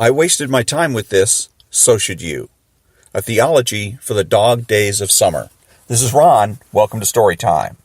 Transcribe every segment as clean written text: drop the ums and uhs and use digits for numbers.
I wasted my time with this, so should you. A theology for the dog days of summer. This is Ron. Welcome to Story Time.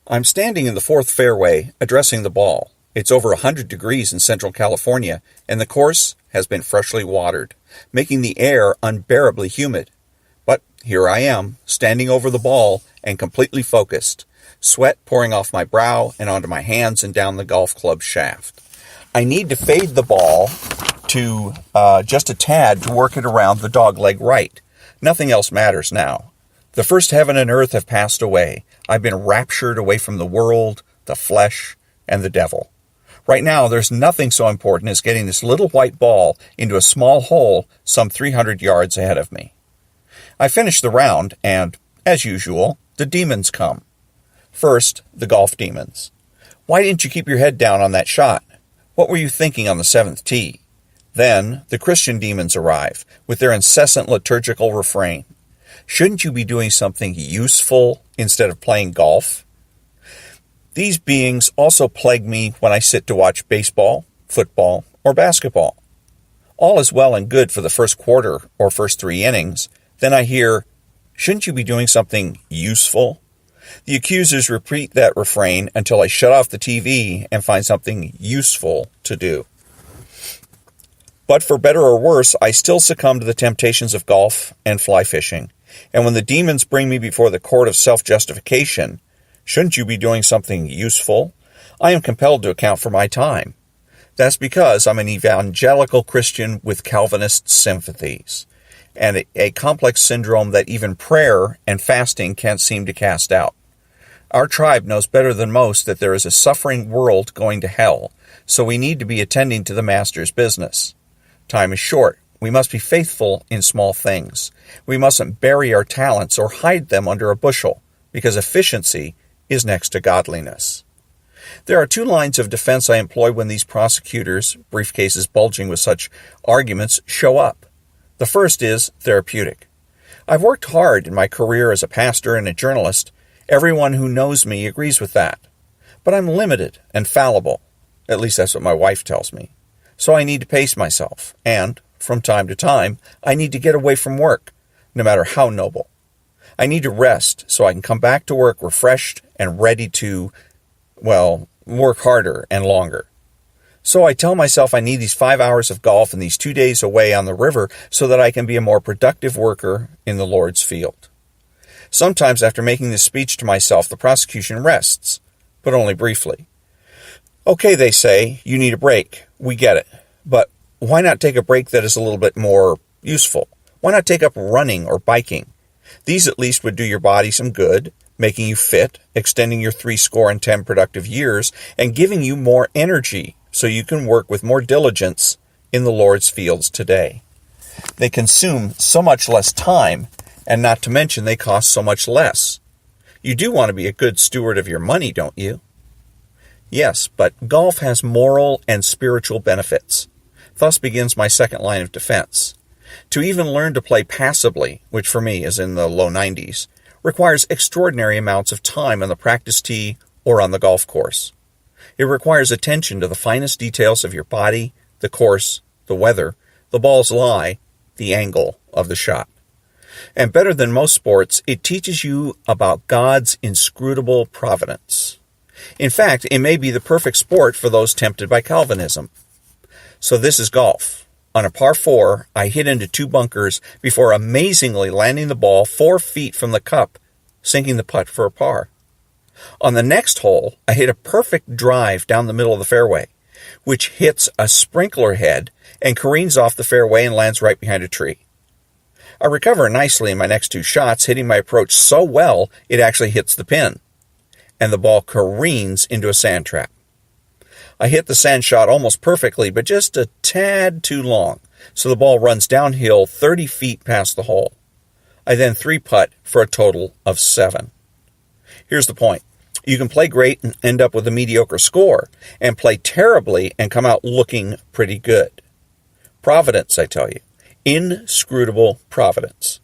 I'm standing in the fourth fairway addressing the ball. It's over 100 degrees in Central California, and the course has been freshly watered, making the air unbearably humid. But here I am, standing over the ball and completely focused, sweat pouring off my brow and onto my hands and down the golf club shaft. I need to fade the ball to just a tad to work it around the dogleg right. Nothing else matters now. The first heaven and earth have passed away. I've been raptured away from the world, the flesh, and the devil. Right now, there's nothing so important as getting this little white ball into a small hole some 300 yards ahead of me. I finish the round, and, as usual, the demons come. First, the golf demons. Why didn't you keep your head down on that shot? What were you thinking on the seventh tee? Then, the Christian demons arrive, with their incessant liturgical refrain. Shouldn't you be doing something useful instead of playing golf? These beings also plague me when I sit to watch baseball, football, or basketball. All is well and good for the first quarter or first 3 innings. Then I hear, shouldn't you be doing something useful? The accusers repeat that refrain until I shut off the TV and find something useful to do. But for better or worse, I still succumb to the temptations of golf and fly fishing. And when the demons bring me before the court of self-justification, shouldn't you be doing something useful? I am compelled to account for my time. That's because I'm an evangelical Christian with Calvinist sympathies, and a complex syndrome that even prayer and fasting can't seem to cast out. Our tribe knows better than most that there is a suffering world going to hell, so we need to be attending to the Master's business. Time is short. We must be faithful in small things. We mustn't bury our talents or hide them under a bushel, because efficiency is next to godliness. There are 2 lines of defense I employ when these prosecutors, briefcases bulging with such arguments, show up. The first is therapeutic. I've worked hard in my career as a pastor and a journalist. Everyone who knows me agrees with that. But I'm limited and fallible. At least that's what my wife tells me. So I need to pace myself, and, from time to time, I need to get away from work, no matter how noble. I need to rest so I can come back to work refreshed and ready to, work harder and longer. So I tell myself I need these 5 hours of golf and these 2 days away on the river so that I can be a more productive worker in the Lord's field. Sometimes after making this speech to myself, the prosecution rests, but only briefly. Okay, they say, you need a break. We get it. But why not take a break that is a little bit more useful? Why not take up running or biking? These at least would do your body some good, making you fit, extending your 70 productive years, and giving you more energy so you can work with more diligence in the Lord's fields today. They consume so much less time, and not to mention they cost so much less. You do want to be a good steward of your money, don't you? Yes, but golf has moral and spiritual benefits. Thus begins my second line of defense. To even learn to play passably, which for me is in the low 90s, requires extraordinary amounts of time on the practice tee or on the golf course. It requires attention to the finest details of your body, the course, the weather, the ball's lie, the angle of the shot. And better than most sports, it teaches you about God's inscrutable providence. In fact, it may be the perfect sport for those tempted by Calvinism. So this is golf. On a par 4, I hit into 2 bunkers before amazingly landing the ball 4 feet from the cup, sinking the putt for a par. On the next hole, I hit a perfect drive down the middle of the fairway, which hits a sprinkler head and careens off the fairway and lands right behind a tree. I recover nicely in my next 2 shots, hitting my approach so well it actually hits the pin, and the ball careens into a sand trap. I hit the sand shot almost perfectly, but just a tad too long, so the ball runs downhill 30 feet past the hole. I then 3-putt for a total of 7. Here's the point. You can play great and end up with a mediocre score, and play terribly and come out looking pretty good. Providence, I tell you. Inscrutable providence.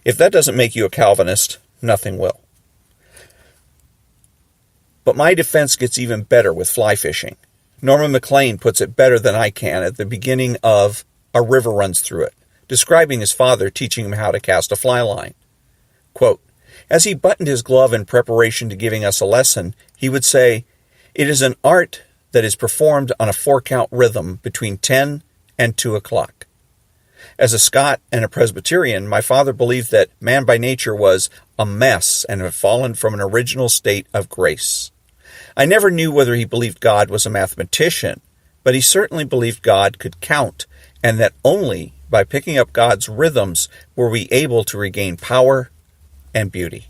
If that doesn't make you a Calvinist, nothing will. But my defense gets even better with fly fishing. Norman Maclean puts it better than I can at the beginning of A River Runs Through It, describing his father teaching him how to cast a fly line. Quote, as he buttoned his glove in preparation to giving us a lesson, he would say, "It is an art that is performed on a 4-count rhythm between 10 and 2 o'clock. As a Scot and a Presbyterian, my father believed that man by nature was a mess and had fallen from an original state of grace. I never knew whether he believed God was a mathematician, but he certainly believed God could count, and that only by picking up God's rhythms were we able to regain power and beauty."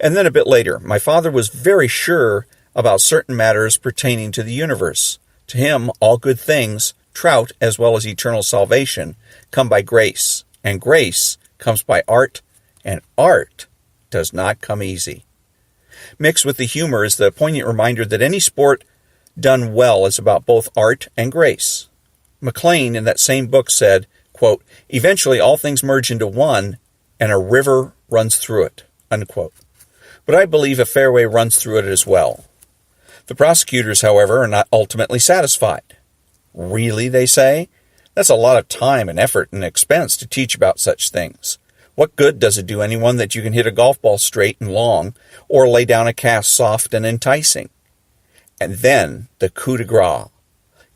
And then a bit later, my father was very sure about certain matters pertaining to the universe. To him, all good things, trout as well as eternal salvation, come by grace, and grace comes by art, and art does not come easy. Mixed with the humor is the poignant reminder that any sport done well is about both art and grace. Maclean, in that same book, said, quote, eventually all things merge into one, and a river runs through it, unquote. But I believe a fairway runs through it as well. The prosecutors, however, are not ultimately satisfied. Really, they say? That's a lot of time and effort and expense to teach about such things. What good does it do anyone that you can hit a golf ball straight and long, or lay down a cast soft and enticing? And then the coup de grace.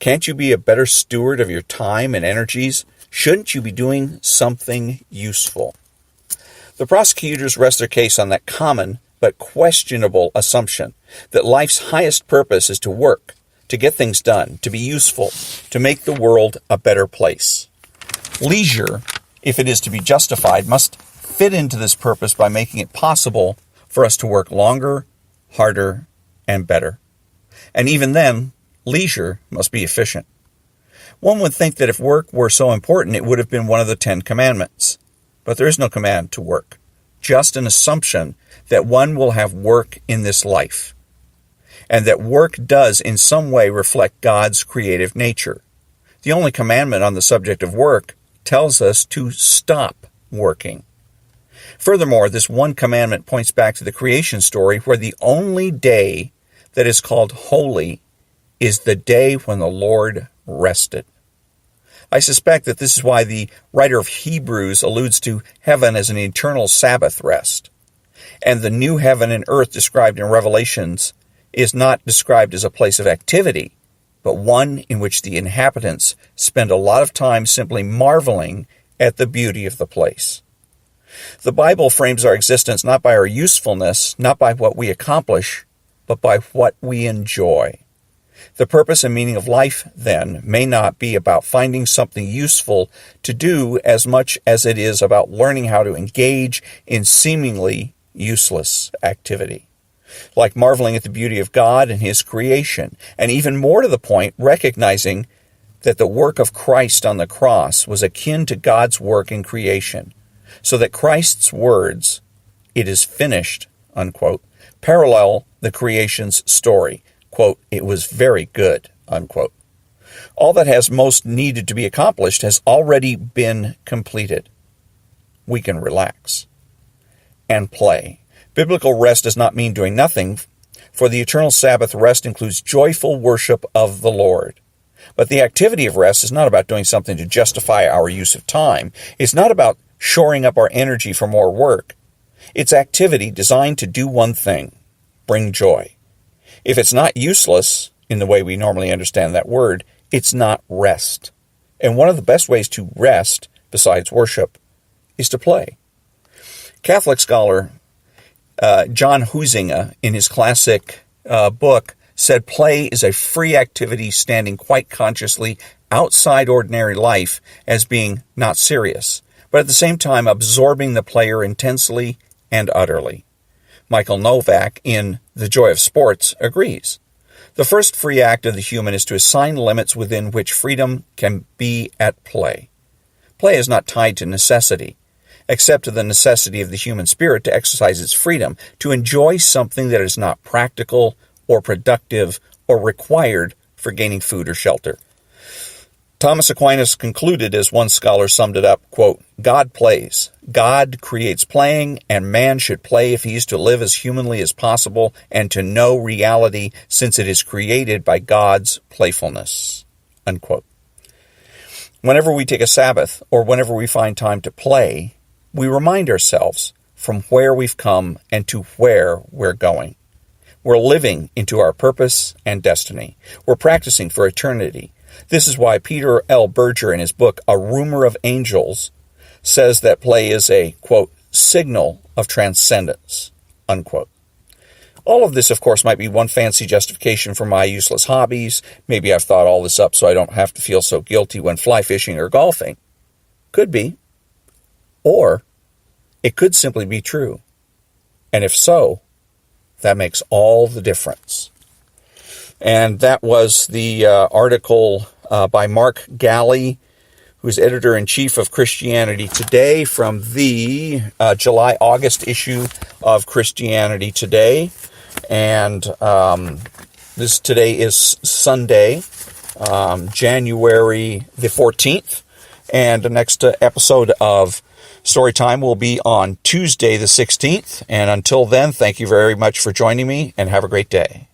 Can't you be a better steward of your time and energies? Shouldn't you be doing something useful? The prosecutors rest their case on that common but questionable assumption that life's highest purpose is to work, to get things done, to be useful, to make the world a better place. Leisure, if it is to be justified, must fit into this purpose by making it possible for us to work longer, harder, and better. And even then, leisure must be efficient. One would think that if work were so important, it would have been one of the 10 commandments. But there is no command to work, just an assumption that one will have work in this life, and that work does in some way reflect God's creative nature. The only commandment on the subject of work tells us to stop working. Furthermore, this one commandment points back to the creation story, where the only day that is called holy is the day when the Lord rested. I suspect that this is why the writer of Hebrews alludes to heaven as an eternal Sabbath rest. And the new heaven and earth described in Revelations is not described as a place of activity, but one in which the inhabitants spend a lot of time simply marveling at the beauty of the place. The Bible frames our existence not by our usefulness, not by what we accomplish, but by what we enjoy. The purpose and meaning of life, then, may not be about finding something useful to do as much as it is about learning how to engage in seemingly useless activity, like marveling at the beauty of God and His creation, and even more to the point, recognizing that the work of Christ on the cross was akin to God's work in creation, so that Christ's words, "It is finished," unquote, parallel the creation's story. Quote, "It was very good," unquote. All that has most needed to be accomplished has already been completed. We can relax and play. Biblical rest does not mean doing nothing, for the eternal Sabbath rest includes joyful worship of the Lord. But the activity of rest is not about doing something to justify our use of time. It's not about shoring up our energy for more work. It's activity designed to do one thing: bring joy. If it's not useless, in the way we normally understand that word, it's not rest. And one of the best ways to rest, besides worship, is to play. Catholic scholar John Huizinga, in his classic book, said play is a free activity standing quite consciously outside ordinary life as being not serious, but at the same time absorbing the player intensely and utterly. Michael Novak, in The Joy of Sports, agrees. The first free act of the human is to assign limits within which freedom can be at play. Play is not tied to necessity, except to the necessity of the human spirit to exercise its freedom, to enjoy something that is not practical or productive or required for gaining food or shelter. Thomas Aquinas concluded, as one scholar summed it up, quote, God plays. God creates playing, and man should play if he is to live as humanly as possible and to know reality, since it is created by God's playfulness. Unquote. Whenever we take a Sabbath, or whenever we find time to play, we remind ourselves from where we've come and to where we're going. We're living into our purpose and destiny. We're practicing for eternity. This is why Peter L. Berger, in his book, A Rumor of Angels, says that play is a, quote, signal of transcendence, unquote. All of this, of course, might be one fancy justification for my useless hobbies. Maybe I've thought all this up so I don't have to feel so guilty when fly fishing or golfing. Could be. Or it could simply be true. And if so, that makes all the difference. And that was the article by Mark Galli, who's editor-in-chief of Christianity Today, from the July-August issue of Christianity Today. And this today is Sunday, January the 14th. And the next episode of Storytime will be on Tuesday the 16th. And until then, thank you very much for joining me, and have a great day.